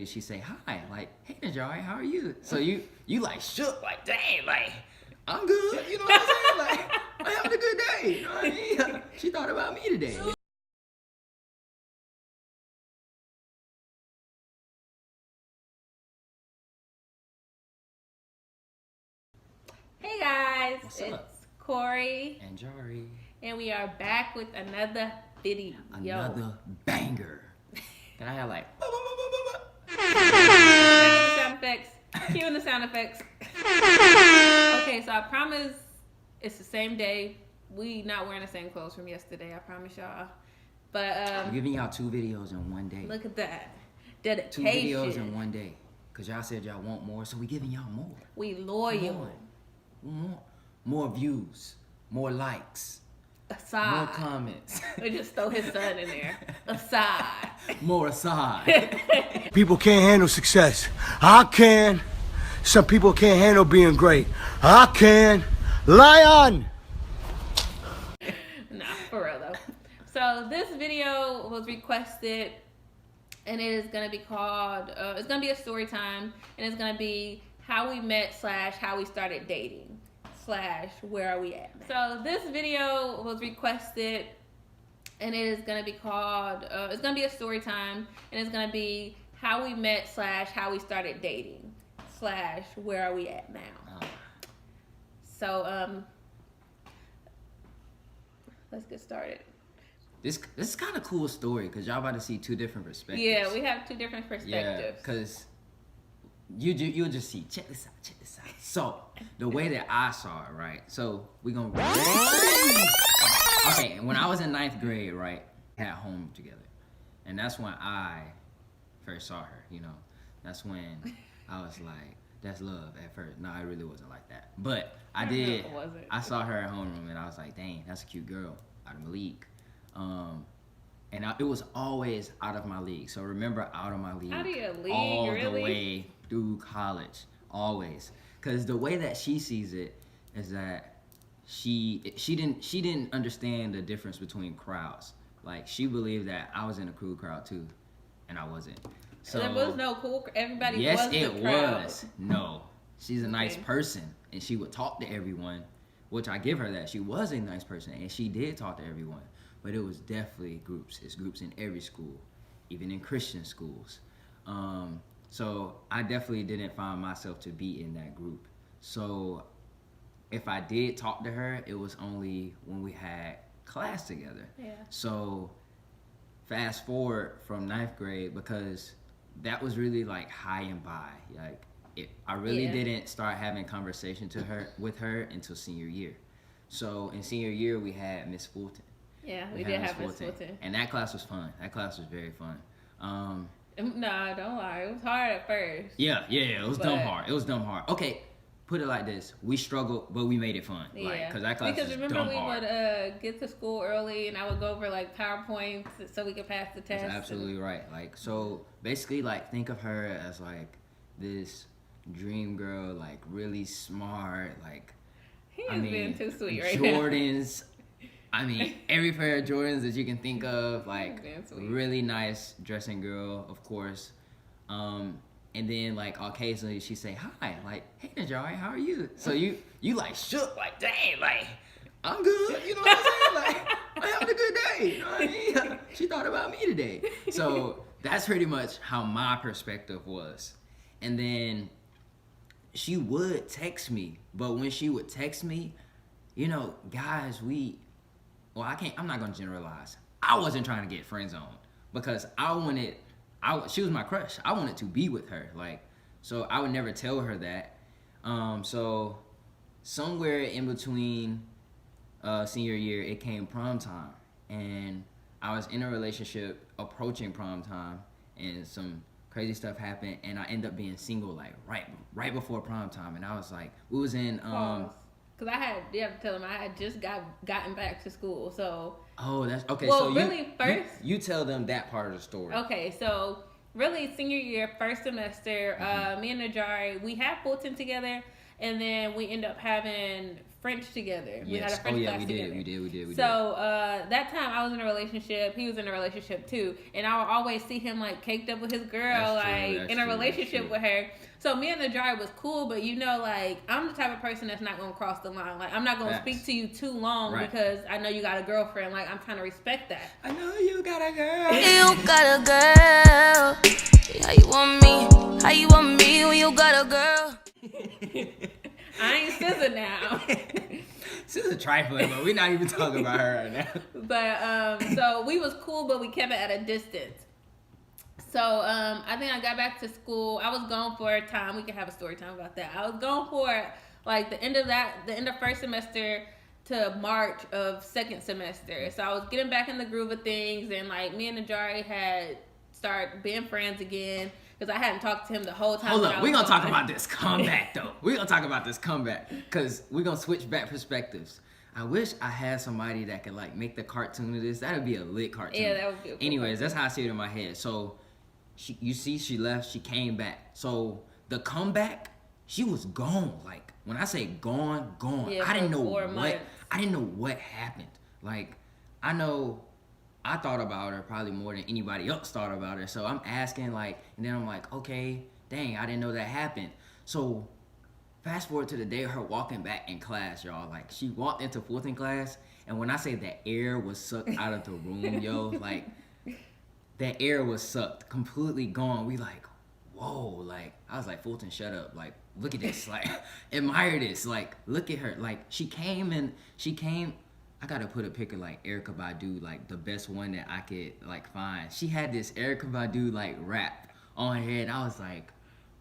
She say hi, like, hey NaJarri, how are you? So you like shook, like, dang, like, I'm good, you know what I'm saying? Like, I'm having a good day, you know what I mean? She thought about me today. Hey guys, What's it's up? Corey, And Jari, and we are back with another video. another banger. Can I have like, Cue the sound effects. Okay, so I promise it's the same day. We not wearing the same clothes from yesterday. I promise y'all. But I'm giving y'all 2 videos in one day. look at that 2 dedication. videos in one day. Cause y'all said y'all want more, so we giving y'all more. We loyal. More views, more likes, Aside. more comments. We just throw his son in there. Aside. More aside. People can't handle success. I can. Some people can't handle being great. I can. Lion! Nah, for real though. So this video was requested, and it is gonna be called. It's gonna be a story time, and it's gonna be how we met / how we started dating / where are we at. So this video was requested, and it is gonna be called. It's gonna be a story time, and it's gonna be how we met / how we started dating / where are we at now. So let's get started. This is kind of cool story because y'all about to see 2 different perspectives. Yeah, we have 2 different Yeah, perspectives. because you'll just see. Check this out. So the way that I saw it, right? So we gonna okay. When I was in 9th grade, right, had home together, and that's when I first saw her. You know, that's when I was like, that's love at first. No, it really wasn't like that, but I did. I saw her at homeroom, and I was like, dang, that's a cute girl out of my league. It was always out of my league. So remember, out of my league. Out of your league, all really? the way through college, always. Because the way that she sees it is that she didn't understand the difference between crowds. Like she believed that I was in a cool crowd too, and I wasn't. So there was no cool. Everybody yes, was it the crowd. was. No, she's a nice person, and she would talk to everyone, which I give her that. She was a nice person, and she did talk to everyone. But it was definitely groups. It's groups in every school, even in Christian schools. So I definitely didn't find myself to be in that group. So if I did talk to her, it was only when we had class together. Yeah. So fast forward from 9th grade, because that was really like high and by. Like I really didn't start having conversation with her until senior year. So in senior year, we had Miss Fulton. Yeah, we did have Miss Fulton. And that class was fun. That class was very fun. Nah, don't lie. It was hard at first. Yeah. It was dumb hard. Okay, put it like this: we struggled, but we made it fun. Yeah, like, because that class was remember dumb we hard. would get to school early, and I would go over like PowerPoints so we could pass the test. That's absolutely right. Like, so basically, like, think of her as like this dream girl, like really smart, like. Being too sweet right Jordans. I mean, every pair of Jordans that you can think of, like, really nice dressing girl, of course. And then, like, occasionally she say, hi, like, hey, NaJarri, how are you? So you like shook, like, dang, like, I'm good, you know what I'm saying? Like, I'm having a good day, you know what I mean? She thought about me today. So that's pretty much how my perspective was. And then she would text me, but when she would text me, you know, guys, I'm not gonna generalize. I wasn't trying to get friend zoned because she was my crush. I wanted to be with her, like, so I would never tell her that. So somewhere in between senior year, it came prom time, and I was in a relationship approaching prom time, and some crazy stuff happened, and I ended up being single, like, right before prom time, and I was like, we was in Because you have to tell them I had just gotten back to school, so. Oh, that's okay. Well, so really, first. You tell them that part of the story. Okay, so really, senior year, first semester, me and NaJarri, we had Fulton together, and then we end up having French together. Yes. We had a French class together. We did. So that time I was in a relationship. He was in a relationship too, and I would always see him like caked up with his girl, in a relationship with her. So me and NaJarri was cool, but like I'm the type of person that's not gonna cross the line. Like I'm not gonna speak to you too long because I know you got a girlfriend. Like I'm trying to respect that. I know you got a girl. You got a girl. How you want me? How you want me when you got a girl? I ain't SZA now. SZA trifling, but we're not even talking about her right now. But so we was cool, but we kept it at a distance. So I think I got back to school. I was gone for a time. We can have a story time about that. I was gone for like the end of first semester to March of second semester. So I was getting back in the groove of things, and like me and NaJarri had started being friends again. Because I hadn't talked to him the whole time. Hold up, we're going to talk about this comeback, though. We're going to talk about this comeback. Because we're going to switch back perspectives. I wish I had somebody that could, like, make the cartoon of this. That would be a lit cartoon. Yeah, that would be a cool Anyways, that's how I see it in my head. So, she left, she came back. So, the comeback, she was gone. Like, when I say gone, yeah, I didn't know 4 months. I didn't know what happened. Like, I know I thought about her probably more than anybody else thought about her. So I'm asking, like, and then I'm like, okay, dang, I didn't know that happened. So fast forward to the day of her walking back in class, y'all. Like, she walked into 4th class, and when I say the air was sucked out of the room, yo, like, that air was sucked, completely gone. We like, whoa, like, I was like, Fulton, shut up. Like, look at this. Like, admire this. Like, look at her. Like, she came, I gotta put a picture like Erykah Badu, like the best one that I could like find. She had this Erykah Badu like rap on her head. I was like,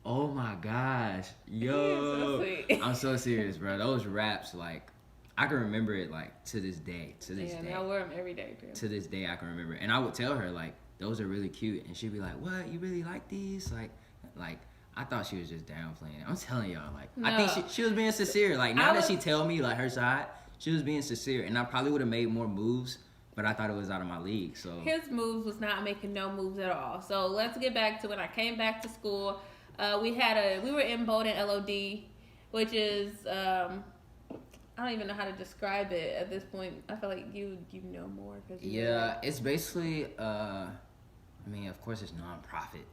oh my gosh, yo. So I'm so serious, bro. Those raps, like, I can remember it like to this day. I wear them every day, too. To this day, I can remember. And I would tell her like, those are really cute, and she'd be like, what? You really like these? Like. I thought she was just downplaying it. I'm telling y'all, like, no. I think she was being sincere. Like, now that she tell me like her side, she was being sincere, and I probably would have made more moves, but I thought it was out of my league. So his moves was not making no moves at all. So let's get back to when I came back to school. We were in Bowdoin LOD, which is I don't even know how to describe it at this point. I feel like you know more. It's basically I mean, of course, it's nonprofit.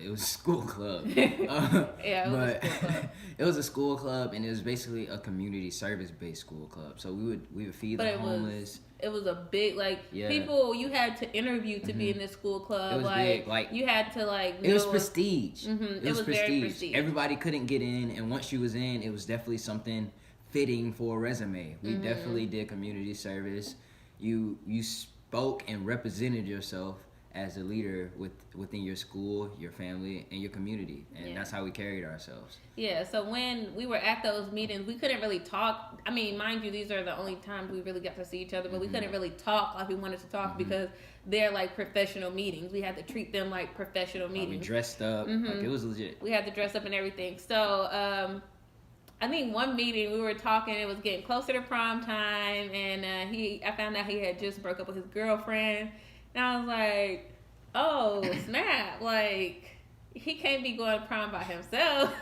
It was a school club. It was a school club. It was a school club, and it was basically a community service-based school club. So we would feed the homeless. It was a big people you had to interview to be in this school club. It was big. Like, you had to it was prestige. Mm-hmm. It was very prestige. Everybody couldn't get in, and once you was in, it was definitely something fitting for a resume. We definitely did community service. You spoke and represented yourself as a leader within your school, your family, and your community. And that's how we carried ourselves. Yeah, so when we were at those meetings, we couldn't really talk. I mean, mind you, these are the only times we really got to see each other, but we couldn't really talk like we wanted to talk because they're like professional meetings. We had to treat them like professional meetings. We dressed up. Like, it was legit. We had to dress up and everything. So, I think one meeting we were talking, it was getting closer to prom time, and I found out he had just broke up with his girlfriend. And I was like, oh, snap. Like, he can't be going to prom by himself.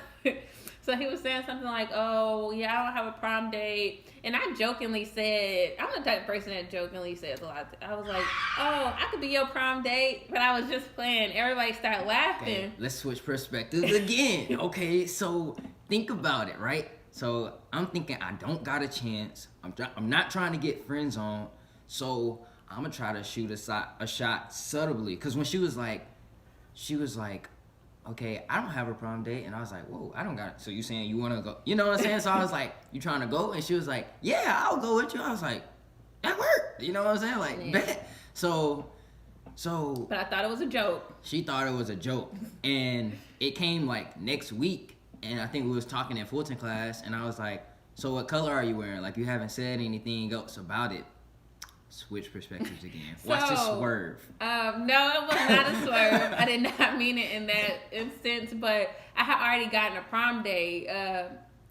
So he was saying something like, oh, yeah, I don't have a prom date. And I jokingly said, I'm the type of person that jokingly says a lot. I was like, oh, I could be your prom date. But I was just playing. Everybody started laughing. Okay, let's switch perspectives again. Okay, so think about it, right? So I'm thinking I don't got a chance. I'm not trying to get friends on. So I'm going to try to shoot a shot subtly. Because when she was like, okay, I don't have a prom date. And I was like, whoa, I don't got it. So you saying you want to go? You know what I'm saying? So I was like, you trying to go? And she was like, yeah, I'll go with you. I was like, that worked. You know what I'm saying? Like, bet. So. But I thought it was a joke. She thought it was a joke. And it came like next week. And I think we was talking in Fulton class. And I was like, so what color are you wearing? Like, you haven't said anything else about it. Switch perspectives again. Watch this swerve. No, it was not a swerve. I did not mean it in that instance, but I had already gotten a prom date.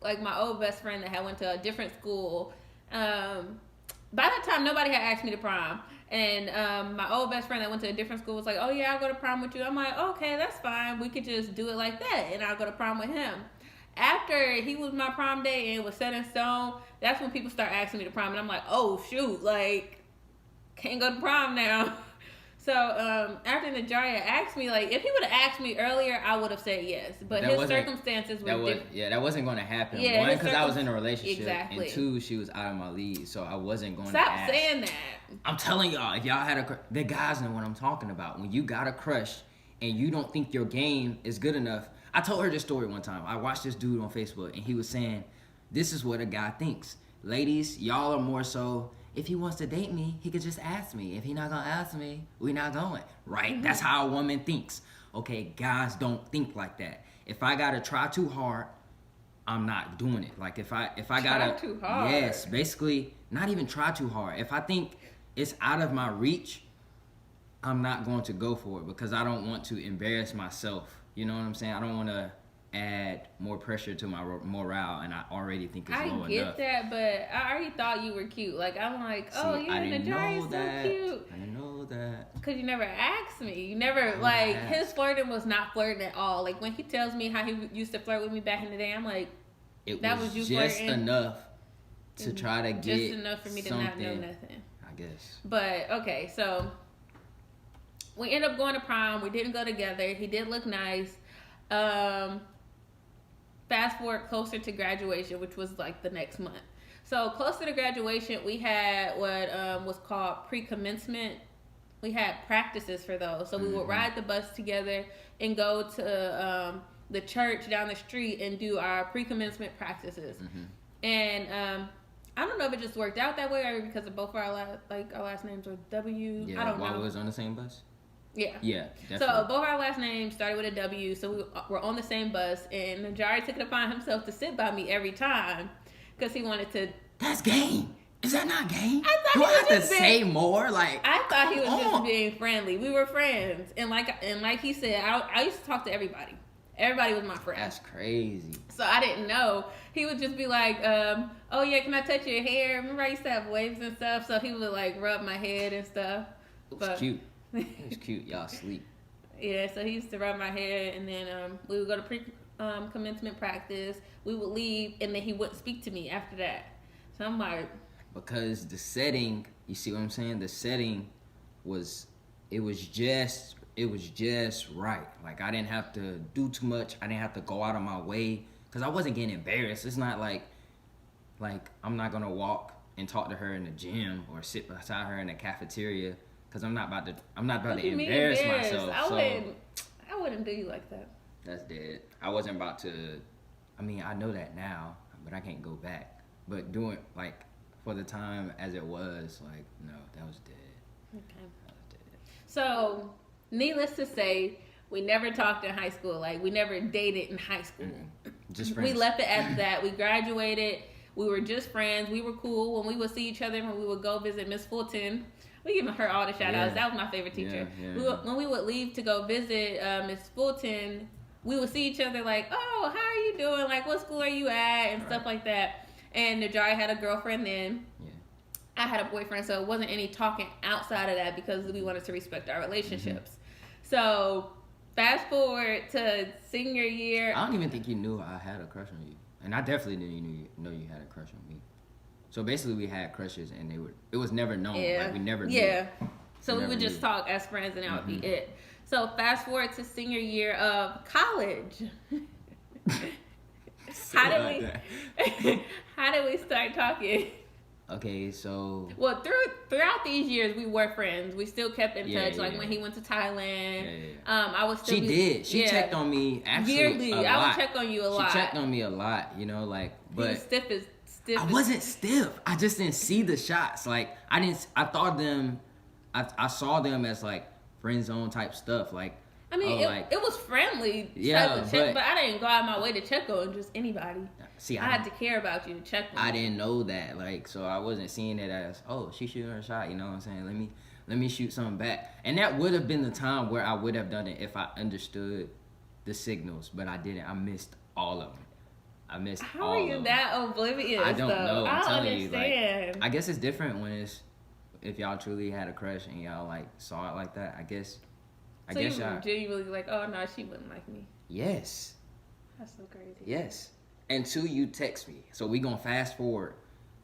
Like my old best friend that had went to a different school. By that time, nobody had asked me to prom. And my old best friend that went to a different school was like, oh yeah, I'll go to prom with you. I'm like, okay, that's fine. We could just do it like that. And I'll go to prom with him. after he was my prom date and it was set in stone, that's when people start asking me to prom, and I'm like, oh shoot, like can't go to prom now. So after NaJarri asked me, like if he would have asked me earlier, I would have said yes. But his circumstances were different. Yeah, that wasn't going to happen. Yeah, one, because I was in a relationship, exactly. and two, she was out of my league, so I wasn't going to Stop ask. saying that. I'm telling y'all, if y'all had the guys know what I'm talking about. When you got a crush and you don't think your game is good enough. I told her this story one time. I watched this dude on Facebook, and he was saying, this is what a guy thinks. Ladies, y'all are more so, if he wants to date me, he could just ask me. If he not gonna ask me, we not going. Right? Mm-hmm. That's how a woman thinks. Okay, guys don't think like that. If I gotta try too hard, I'm not doing it. Like if I gotta try too hard. Yes, basically not even try too hard. If I think it's out of my reach, I'm not going to go for it because I don't want to embarrass myself. You know what I'm saying? I don't want to add more pressure to my morale, and I already think it's low enough. I get that, but I already thought you were cute. Like I'm like, oh yeah, NaJarri is so cute. I didn't know that. Because you never asked me. You never his flirting was not flirting at all. Like when he tells me how he used to flirt with me back in the day, I'm like, that was you just flirting? Enough to try to get just enough for me to not know nothing. I guess. But okay, so we ended up going to prom. We didn't go together. He did look nice. Fast forward closer to graduation, which was like the next month. So closer to graduation, we had what was called pre-commencement. We had practices for those. So we would ride the bus together and go to the church down the street and do our pre-commencement practices. And I don't know if it just worked out that way or because of both of our last names were W. Yeah, I don't know. While we was on the same bus? Yeah. Yeah, definitely. So both our last names started with a W, so we were on the same bus, and NaJarri took it upon himself to sit by me every time because he wanted to. That's game. Is that not game? I Do I have to say more? Like I thought he was just being friendly. We were friends, and like he said, I used to talk to everybody. Everybody was my friend. That's crazy. So I didn't know. He would just be like, oh yeah, can I touch your hair? Remember I used to have waves and stuff, so he would like rub my head and stuff. It was cute. It was cute. Y'all sleep. Yeah, so he used to rub my hair, and then we would go to commencement practice. We would leave, and then he wouldn't speak to me after that. So I'm like, because the setting, you see what I'm saying? The setting was just right. Like I didn't have to do too much. I didn't have to go out of my way because I wasn't getting embarrassed. It's not like I'm not gonna walk and talk to her in the gym or sit beside her in the cafeteria. Cause I'm not about to embarrass myself. I wouldn't do you like that. That's dead. I wasn't about to. I mean, I know that now, but I can't go back. But doing like for the time as it was, like no, that was dead. Okay. That was dead. So, needless to say, we never talked in high school. Like we never dated in high school. Just friends. We left it at that. We graduated. We were just friends. We were cool when we would see each other. When we would go visit Miss Fulton. We giving her all the shout outs. That was my favorite teacher. When we would leave to go visit Miss Fulton, we would see each other like, oh, how are you doing? Like, what school are you at? And stuff like that. And NaJarri had a girlfriend then. Yeah. I had a boyfriend, so it wasn't any talking outside of that because we wanted to respect our relationships. So, fast forward to senior year. I don't even think you knew I had a crush on you. And I definitely didn't know you had a crush on me. So basically, we had crushes, and it was never known. Yeah. Like we never knew. Yeah. So we would just talk as friends, and that would be it. So fast forward to senior year of college. How did we start talking? Okay, so well, throughout these years, we were friends. We still kept in touch. Like when he went to Thailand, I was still. She did. She checked on me actually yearly. A lot. I would check on you a lot. She checked on me a lot. You know, like but. He was stiff. I wasn't stiff. I just didn't see the shots. Like I thought them. I saw them as like friend zone type stuff. Like I mean, it was friendly. Yeah, but I didn't go out of my way to check on just anybody. See, I had to care about you to check on. I didn't know that. Like so, I wasn't seeing it as she's shooting her shot. You know what I'm saying? Let me shoot something back. And that would have been the time where I would have done it if I understood the signals. But I didn't. I missed all of them. How are you that oblivious? I don't know. I'm telling you, like, I guess it's different when if y'all truly had a crush and y'all like saw it like that. I guess y'all genuinely like, oh no, she wouldn't like me. Yes. That's so crazy. Yes. until you text me. So we gonna fast forward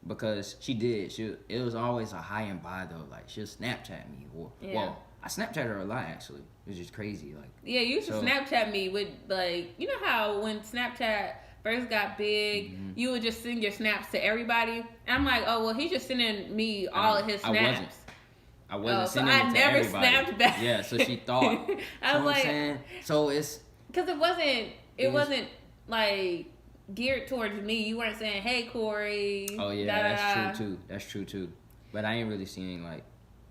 because she did. It was always a hi and bye though. Like she'll Snapchat me or well, I Snapchat her a lot actually. It was just crazy. Like you used to Snapchat me with like you know how when Snapchat first got big, you would just send your snaps to everybody. And I'm like, oh well, he's just sending me all of his snaps. I wasn't sending it to everybody. So I never snapped back. Yeah, so she thought. I was like, saying? So it's because it wasn't like geared towards me. You weren't saying, "Hey, Corey." Oh yeah, that's true too. That's true too. But I ain't really seeing like,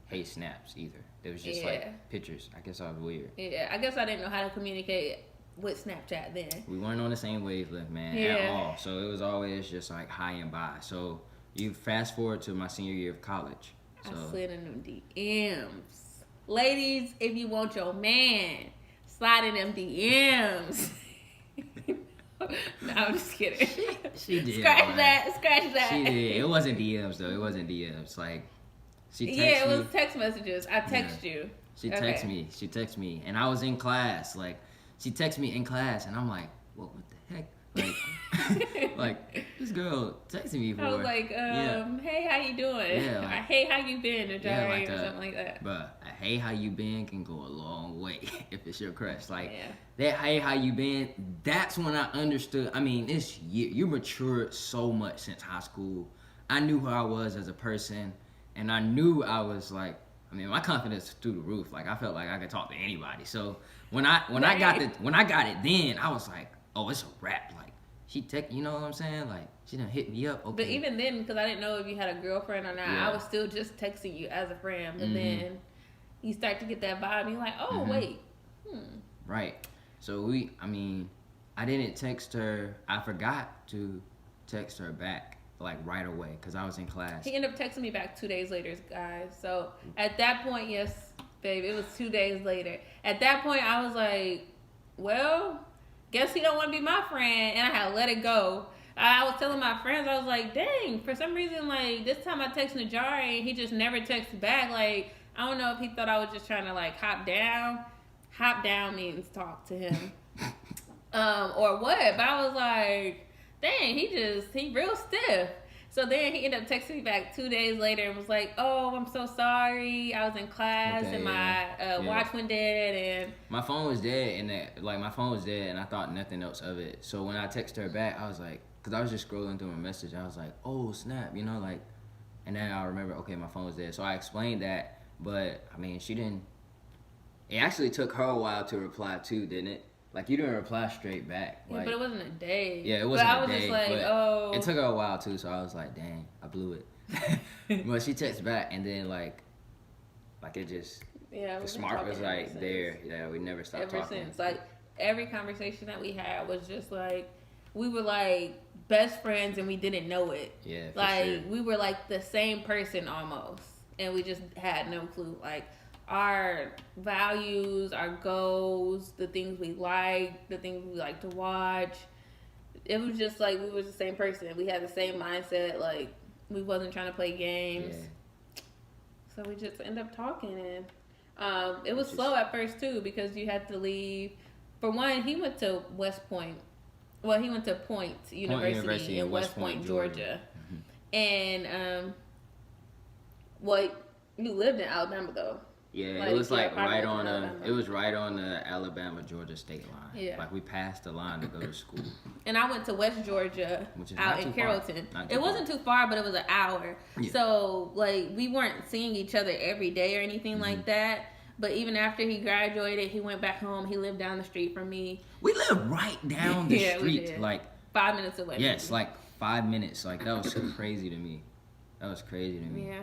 "Hey, snaps" either. It was just like pictures. I guess I was weird. Yeah, I guess I didn't know how to communicate with Snapchat then. We weren't on the same wavelength, man, at all. So it was always just like hi and bye. So you fast forward to my senior year of college. So. I slid in them DMs. Ladies, if you want your man, slide in them DMs. No, I'm just kidding. She did. Scratch that. She did. It wasn't DMs though. It wasn't DMs. Like she texted me. Yeah, it was text messages. I text you. She texted me. She texted me, and I was in class. Like she texted me in class, and I'm like, what the heck? Like, like this girl texted me for. I was like, hey, how you doing? Yeah, like, hey, how you been? NaJarri, or something like that. But hey, how you been can go a long way if it's your crush. Like that, hey, how you been? That's when I understood. I mean, you matured so much since high school. I knew who I was as a person, and I knew I was like. I mean, my confidence was through the roof. Like I felt like I could talk to anybody. So when I got it, then I was like, oh, it's a wrap. Like she you know what I'm saying? Like she done hit me up. Okay. But even then, because I didn't know if you had a girlfriend or not, I was still just texting you as a friend. But then you start to get that vibe, and you're like, oh wait, Right. So I didn't text her. I forgot to text her back like right away because I was in class. He ended up texting me back 2 days later, guys. So at that point, yes, babe, it was 2 days later. At that point, I was like, well, guess he don't want to be my friend, and I had to let it go. I was telling my friends, I was like, dang, for some reason, like, this time I text NaJarri, and he just never texted back. Like, I don't know if he thought I was just trying to, like, hop down. Hop down means talk to him. Or what, but I was like, dang, he real stiff. So then he ended up texting me back 2 days later and was like, oh, I'm so sorry. I was in class and my watch went dead and my phone was dead and I thought nothing else of it. So when I texted her back, I was like, because I was just scrolling through my message. I was like, oh, snap, you know, like, and then I remember, okay, my phone was dead. So I explained that, but I mean, it actually took her a while to reply too, didn't it? Like, you didn't reply straight back. Like, but it wasn't a day. Yeah, it wasn't a day. But I was just like, oh. It took her a while, too, so I was like, dang, I blew it. But she texted back, and then, like it just, the smart was, like, there. Yeah, we never stopped talking. Ever since. Like, every conversation that we had was just, like, we were, like, best friends, and we didn't know it. Yeah, like, sure. We were, like, the same person almost, and we just had no clue. Like, our values, our goals, the things we like, the things we like to watch. It was just like we were the same person. We had the same mindset. Like we wasn't trying to play games. Yeah. So we just ended up talking, and it was slow at first too because you had to leave. For one, he went to West Point. Well, he went to Point University in West Point, Georgia. And you lived in Alabama though. Yeah, like, it was like right on the Alabama-Georgia state line. Yeah. Like we passed the line to go to school. And I went to West Georgia, which is out in Carrollton. It wasn't too far, but it was an hour. Yeah. So like we weren't seeing each other every day or anything like that. But even after he graduated, he went back home. He lived down the street from me. We lived right down the street, like 5 minutes away. Yes, like 5 minutes. Like that was crazy to me. Yeah.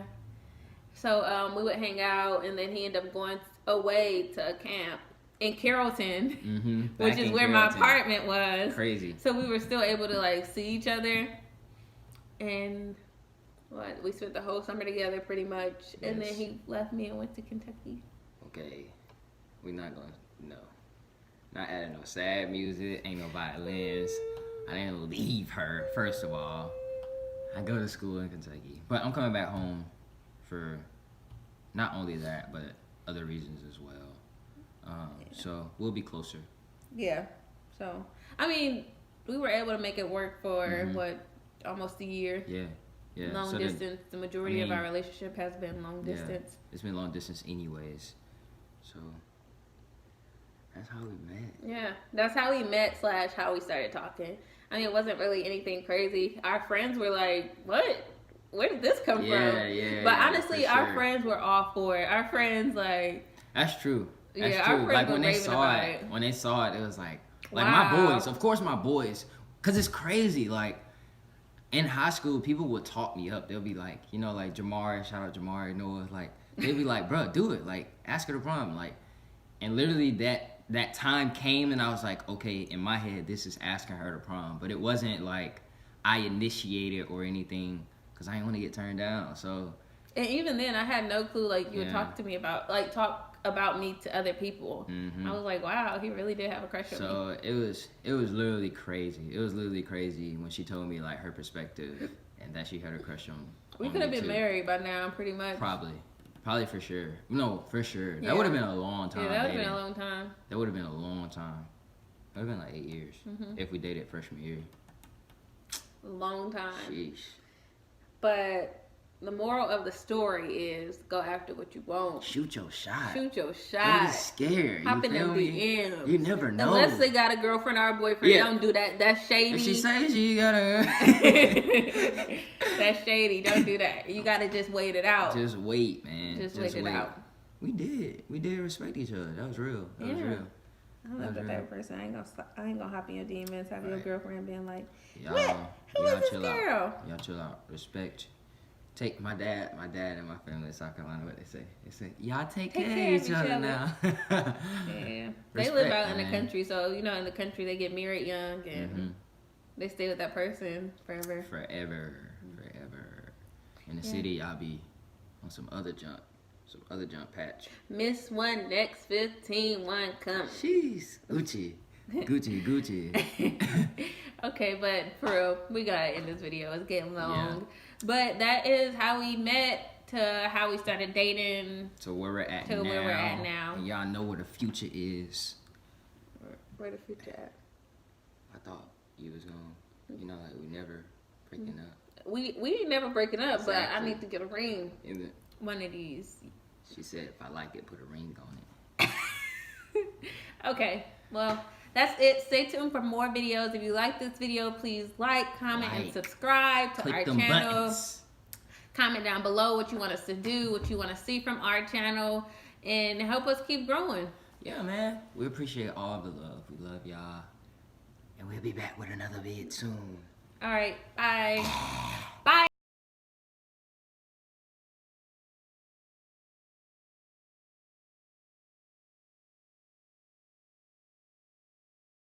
So we would hang out, and then he ended up going away to a camp in Carrollton, which is where my apartment was. Crazy. So we were still able to like see each other, and we spent the whole summer together pretty much. Yes. And then he left me and went to Kentucky. Okay, we're not adding no sad music. Ain't no violins. I didn't leave her. First of all, I go to school in Kentucky, but I'm coming back home for not only that, but other reasons as well. So we'll be closer. Yeah. So, I mean, we were able to make it work for what, almost a year. Yeah. Long So distance. The majority of our relationship has been long distance. It's been long distance anyways. So that's how we met. Yeah, that's how we met / how we started talking. I mean, it wasn't really anything crazy. Our friends were like, "What? Where did this come from?" Yeah. But honestly, our friends were all for it. Our friends like. That's true. That's yeah, true. our friends Like were when they raving saw about it, when they saw it, it was like wow. my boys. Of course, my boys. Cause it's crazy. Like in high school, people would talk me up. They'll be like, you know, like Jamari, shout out Jamari, Noah. Like they'd be like, bro, do it. Like ask her to prom. Like, and literally that time came, and I was like, okay, in my head, this is asking her to prom. But it wasn't like I initiated or anything, cause I didn't want to get turned down. So. And even then, I had no clue. Like you would talk to me about, talk about me to other people. I was like, wow, he really did have a crush on me. So it was literally crazy. It was literally crazy when she told me like her perspective and that she had a crush on. We could have been married by now, pretty much. Probably for sure. No, for sure. That would have been a long time. Yeah, that would have been a long time. That would have been a long time. That would have been like 8 years if we dated freshman year. Long time. Sheesh. But the moral of the story is go after what you want. Shoot your shot. Shoot your shot. Don't be scared. Hop in the DMs. DMs. You never know. Unless they got a girlfriend or a boyfriend, don't do that. That's shady. If she says she gotta. That's shady. Don't do that. You gotta just wait it out. Just wait, man. Just wait it out. We did respect each other. That was real. That was real. I'm not the type of person. I ain't gonna hop in your DMs, have your girlfriend being like, Y'all, who is this chill girl? Out. Y'all chill out. Respect. Take my dad and my family in South Carolina, what they say. They say, y'all take care of each other now. Yeah. They live out in the country, so you know in the country they get married young and they stay with that person forever. Forever. In the city, y'all be on some other junk patch. Miss one, next 15, one come. Jeez. Gucci. Okay, but for real, we gotta end this video. It's getting long. But that is how we met to how we started dating. To where we're at now. And y'all know where the future is. Where the future at? I thought you was gonna, like we never breaking up. We ain't never breaking up, but I need to get a ring. Is it? One of these. She said if I like it, put a ring on it. Okay, well, that's it. Stay tuned for more videos. If you like this video, please like, comment, and subscribe to our channel. Buttons. Comment down below what you want us to do, what you want to see from our channel, and help us keep growing. Yeah, man. We appreciate all the love. We love y'all. And we'll be back with another vid soon. All right, bye.